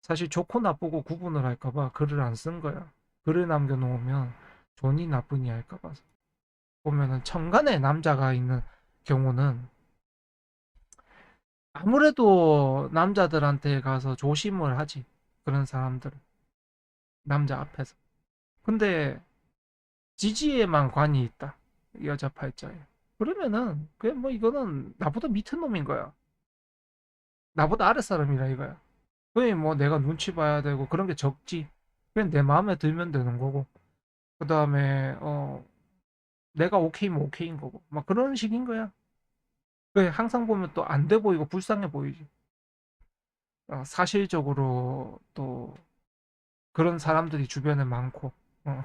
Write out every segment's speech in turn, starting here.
사실 좋고 나쁘고 구분을 할까봐 글을 안 쓴 거야. 글을 남겨놓으면 좋니 나쁘니 할까봐. 보면은 천간에 남자가 있는 경우는 아무래도 남자들한테 가서 조심을 하지. 그런 사람들은. 남자 앞에서. 근데 지지에만 관이 있다. 여자 팔자에. 그러면은 그냥 뭐 이거는 나보다 밑에 놈인 거야. 나보다 아랫 사람이라 이거야. 그냥 뭐 내가 눈치 봐야 되고 그런 게 적지. 그냥 내 마음에 들면 되는 거고. 그 다음에 내가 오케이면 오케이인 거고. 막 그런 식인 거야. 그게 항상 보면 또 안 돼 보이고 불쌍해 보이지. 사실적으로 또 그런 사람들이 주변에 많고. 어,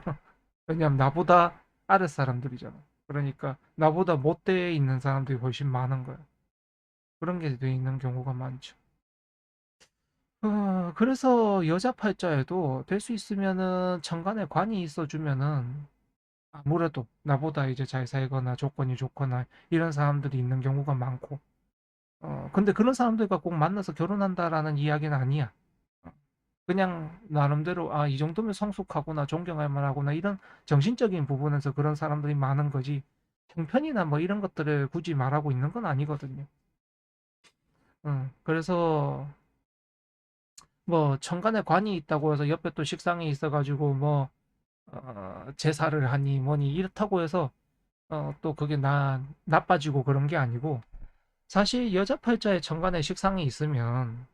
왜냐면 나보다 아랫 사람들이잖아. 그러니까 나보다 못돼 있는 사람들이 훨씬 많은 거야. 그런 게 돼 있는 경우가 많죠. 그래서 여자 팔자에도 될 수 있으면은 천간에 관이 있어주면은 아무래도 나보다 이제 잘 살거나 조건이 좋거나 이런 사람들이 있는 경우가 많고. 근데 그런 사람들과 꼭 만나서 결혼한다라는 이야기는 아니야. 어, 그냥 나름대로 이 정도면 성숙하구나, 존경할 만하구나, 이런 정신적인 부분에서 그런 사람들이 많은 거지. 형편이나 뭐 이런 것들을 굳이 말하고 있는 건 아니거든요. 그래서 뭐 천간에 관이 있다고 해서 옆에 또 식상이 있어가지고 뭐 제사를 하니 뭐니 이렇다고 해서 또 그게 나빠지고 그런 게 아니고, 사실 여자 팔자에 천간에 식상이 있으면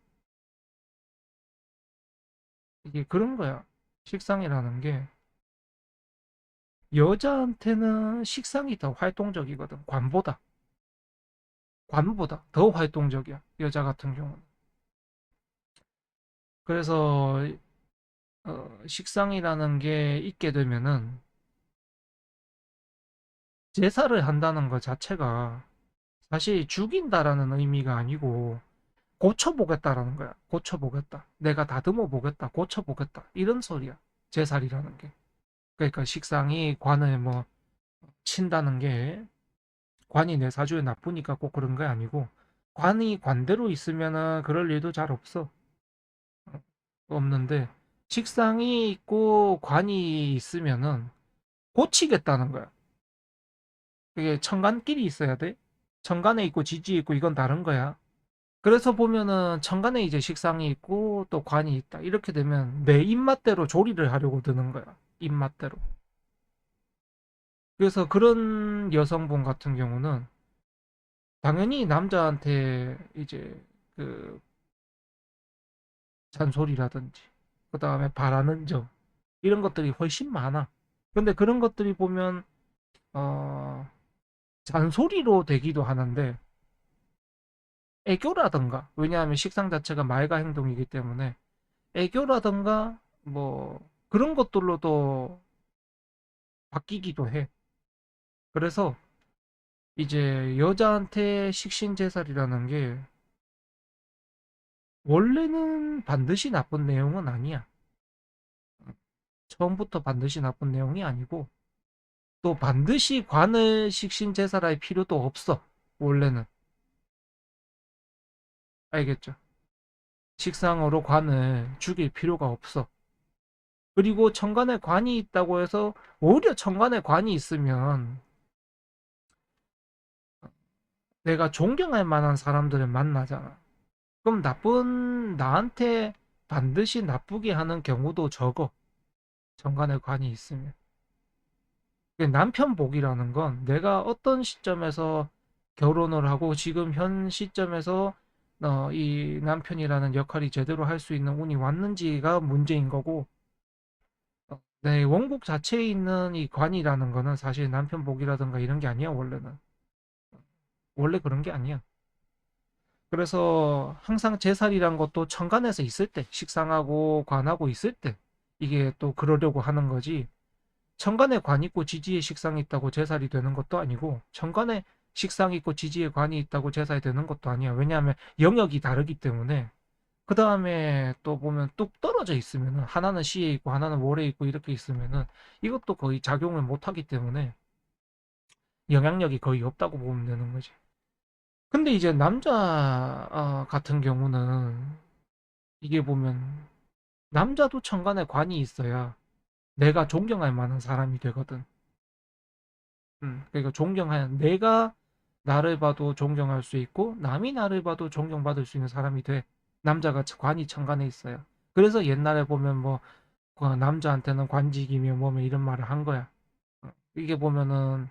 이게 그런 거야. 식상이라는 게 여자한테는 식상이 더 활동적이거든. 관보다 더 활동적이야. 여자 같은 경우는. 그래서 식상이라는 게 있게 되면은 제사를 한다는 것 자체가 사실 죽인다라는 의미가 아니고 고쳐보겠다라는 거야. 고쳐보겠다. 내가 다듬어 보겠다. 고쳐보겠다. 이런 소리야. 제살이라는 게. 그러니까 식상이 관을 뭐 친다는 게 관이 내 사주에 나쁘니까 꼭 그런 게 아니고, 관이 관대로 있으면은 그럴 일도 잘 없어. 없는데 식상이 있고 관이 있으면은 고치겠다는 거야. 그게 천간끼리 있어야 돼. 천간에 있고 지지에 있고 이건 다른 거야. 그래서 보면은 천간에 이제 식상이 있고 또 관이 있다. 이렇게 되면 내 입맛대로 조리를 하려고 드는 거야. 입맛대로. 그래서 그런 여성분 같은 경우는 당연히 남자한테 이제 그 잔소리라든지 그다음에 바라는 점 이런 것들이 훨씬 많아. 근데 그런 것들이 보면 어 잔소리로 되기도 하는데 애교라든가, 왜냐하면 식상 자체가 말과 행동이기 때문에 애교라든가 뭐 그런 것들로도 바뀌기도 해. 그래서 이제 여자한테 식신제살이라는 게 원래는 반드시 나쁜 내용은 아니야. 처음부터 반드시 나쁜 내용이 아니고 또 반드시 관을 식신제살할 필요도 없어. 원래는. 알겠죠? 식상으로 관을 죽일 필요가 없어. 그리고 천간에 관이 있다고 해서 오히려 천간에 관이 있으면 내가 존경할 만한 사람들을 만나잖아. 그럼 나한테 반드시 나쁘게 하는 경우도 적어. 정관에 관이 있으면. 남편 복이라는 건 내가 어떤 시점에서 결혼을 하고 지금 현 시점에서 이 남편이라는 역할이 제대로 할 수 있는 운이 왔는지가 문제인 거고, 내 원국 자체에 있는 이 관이라는 거는 사실 남편 복이라든가 이런 게 아니야, 원래는. 원래 그런 게 아니야. 그래서 항상 제살이란 것도 천간에서 있을 때, 식상하고 관하고 있을 때, 이게 또 그러려고 하는 거지. 천간에 관 있고 지지에 식상이 있다고 제살이 되는 것도 아니고, 천간에 식상이 있고 지지에 관이 있다고 제살이 되는 것도 아니야. 왜냐하면 영역이 다르기 때문에. 그 다음에 또 보면 뚝 떨어져 있으면은, 하나는 시에 있고 하나는 월에 있고 이렇게 있으면은 이것도 거의 작용을 못 하기 때문에 영향력이 거의 없다고 보면 되는 거지. 근데 이제 남자 같은 경우는 이게 보면 남자도 천간에 관이 있어야 내가 존경할 만한 사람이 되거든. 그러니까 존경하는 내가 나를 봐도 존경할 수 있고 남이 나를 봐도 존경받을 수 있는 사람이 돼. 남자가 관이 천간에 있어요. 그래서 옛날에 보면 뭐 남자한테는 관직이며 뭐며 이런 말을 한 거야. 이게 보면은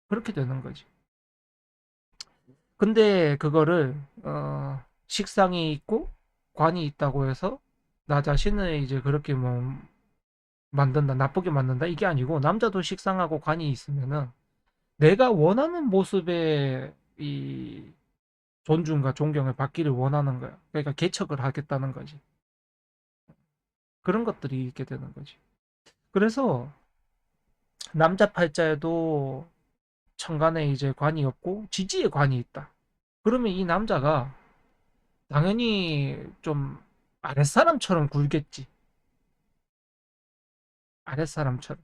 그렇게 되는 거지. 근데 그거를 식상이 있고 관이 있다고 해서 나 자신을 이제 그렇게 뭐 만든다, 나쁘게 만든다 이게 아니고 남자도 식상하고 관이 있으면은 내가 원하는 모습의 이 존중과 존경을 받기를 원하는 거야. 그러니까 개척을 하겠다는 거지. 그런 것들이 있게 되는 거지. 그래서 남자 팔자에도 천간에 이제 관이 없고 지지에 관이 있다. 그러면 이 남자가 당연히 좀 아랫사람처럼 굴겠지. 아랫사람처럼.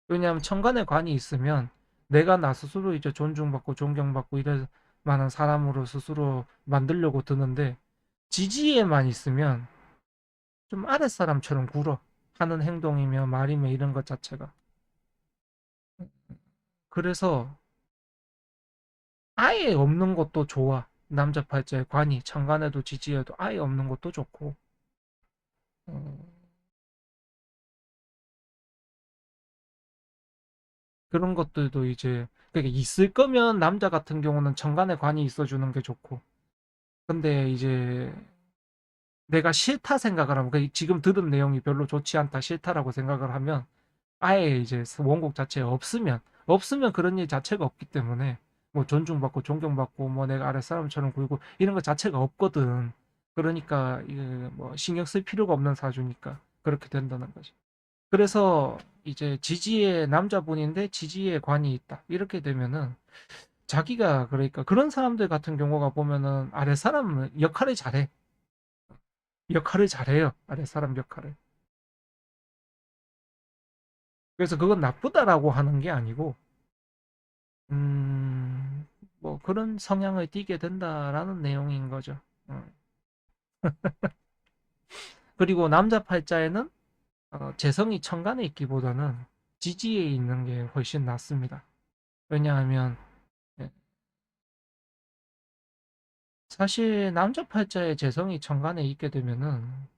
왜냐하면 천간에 관이 있으면 내가 나 스스로 이제 존중받고 존경받고 이럴 만한 사람으로 스스로 만들려고 드는데 지지에만 있으면 좀 아랫사람처럼 굴어. 하는 행동이며 말이며 이런 것 자체가. 그래서 아예 없는 것도 좋아. 남자 팔자의 관이 천간에도 지지에도 아예 없는 것도 좋고. 어, 그런 것들도 이제 그러니까 있을 거면 남자 같은 경우는 천간에 관이 있어주는 게 좋고. 근데 이제 내가 싫다 생각을 하면 지금 들은 내용이 별로 좋지 않다 싫다라고 생각을 하면 아예 이제 원곡 자체에 없으면 그런 일 자체가 없기 때문에 뭐 존중받고 존경받고 뭐 내가 아랫사람처럼 굴고 이런 것 자체가 없거든. 그러니까 이게 뭐 신경 쓸 필요가 없는 사주니까 그렇게 된다는 거지. 그래서 이제 지지의 남자분인데 지지의 관이 있다. 이렇게 되면은 자기가 그러니까 그런 사람들 같은 경우가 보면은 아랫사람 역할을 잘해. 역할을 잘해요. 아랫사람 역할을. 그래서 그건 나쁘다라고 하는 게 아니고 음, 뭐 그런 성향을 띠게 된다라는 내용인 거죠. 음. 그리고 남자 팔자에는 재성이 천간에 있기보다는 지지에 있는 게 훨씬 낫습니다. 왜냐하면 예, 사실 남자 팔자에 재성이 천간에 있게 되면은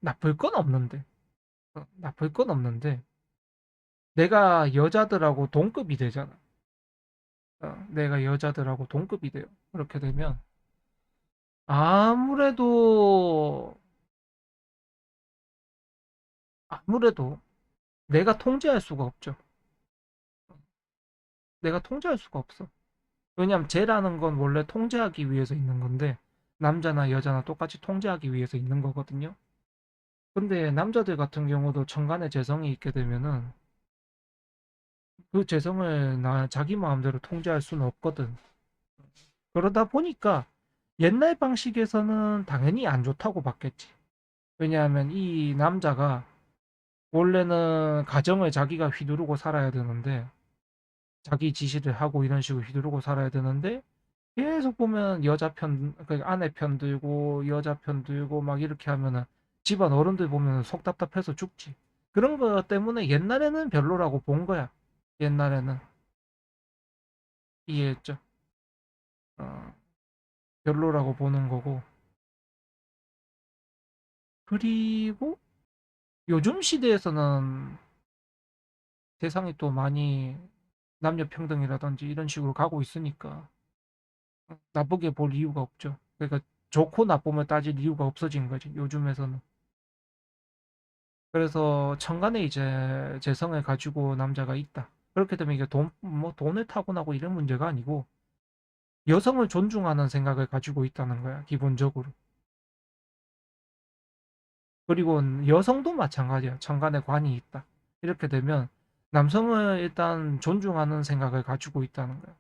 나쁠 건 없는데 나쁠 건 없는데 내가 여자들하고 동급이 되잖아. 내가 여자들하고 동급이 돼요. 그렇게 되면 아무래도 아무래도 내가 통제할 수가 없죠. 내가 통제할 수가 없어. 왜냐하면 쟤라는 건 원래 통제하기 위해서 있는 건데 남자나 여자나 똑같이 통제하기 위해서 있는 거거든요. 근데 남자들 같은 경우도 천간에 재성이 있게 되면은 그 재성을 자기 마음대로 통제할 수는 없거든. 그러다 보니까 옛날 방식에서는 당연히 안 좋다고 봤겠지. 왜냐하면 이 남자가 원래는 가정을 자기가 휘두르고 살아야 되는데 자기 지시를 하고 이런 식으로 휘두르고 살아야 되는데 계속 보면 여자 편, 그 아내 편 들고 여자 편 들고 막 이렇게 하면은 집안 어른들 보면 속 답답해서 죽지. 그런 거 때문에 옛날에는 별로라고 본 거야. 옛날에는 이해했죠. 어, 별로라고 보는 거고. 그리고 요즘 시대에서는 세상이 또 많이 남녀 평등이라든지 이런 식으로 가고 있으니까 나쁘게 볼 이유가 없죠. 그러니까 좋고 나쁨을 따질 이유가 없어진 거지. 요즘에서는. 그래서 천간에 이제 재성을 가지고 남자가 있다. 그렇게 되면 이게 뭐 돈을 타고나고 이런 문제가 아니고 여성을 존중하는 생각을 가지고 있다는 거야, 기본적으로. 그리고 여성도 마찬가지야. 천간에 관이 있다. 이렇게 되면 남성을 일단 존중하는 생각을 가지고 있다는 거야.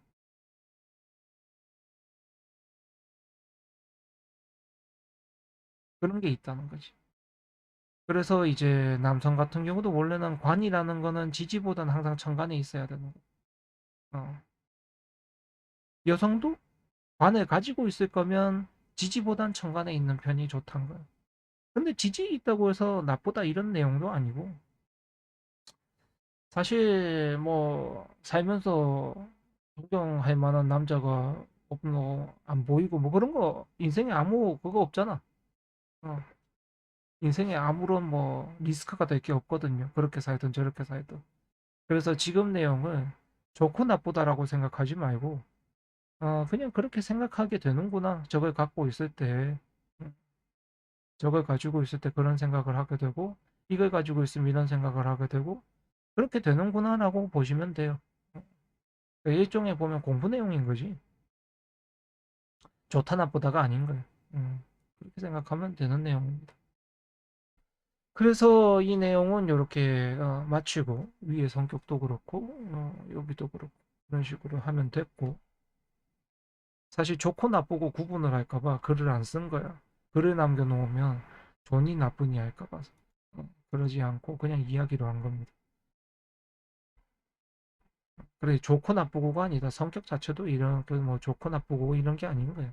그런 게 있다는 거지. 그래서 이제 남성 같은 경우도 원래는 관이라는 거는 지지보다는 항상 천간에 있어야 되는 거. 어. 여성도 관을 가지고 있을 거면 지지보단 천간에 있는 편이 좋다는 거예요. 근데 지지 있다고 해서 나쁘다 이런 내용도 아니고 사실 뭐 살면서 존경할 만한 남자가 안 보이고 뭐 그런 거 인생에 아무 그거 없잖아. 어, 인생에 아무런 뭐 리스크가 될 게 없거든요. 그렇게 살든 저렇게 살든. 그래서 지금 내용을 좋고 나쁘다라고 생각하지 말고 그냥 그렇게 생각하게 되는구나. 저걸 갖고 있을 때 음, 저걸 가지고 있을 때 그런 생각을 하게 되고 이걸 가지고 있으면 이런 생각을 하게 되고 그렇게 되는구나라고 보시면 돼요. 그러니까 일종의 보면 공부 내용인 거지. 좋다 나쁘다가 아닌 거예요. 그렇게 생각하면 되는 내용입니다. 그래서 이 내용은 이렇게 마치고 위의 성격도 그렇고 여기도 그렇고 그런 식으로 하면 됐고 사실 좋고 나쁘고 구분을 할까 봐 글을 안 쓴 거야. 글을 남겨놓으면 좋니 나쁘니 할까 봐서 그러지 않고 그냥 이야기로 한 겁니다. 그래 좋고 나쁘고가 아니다. 성격 자체도 이런 그 뭐 좋고 나쁘고 이런 게 아닌 거예요.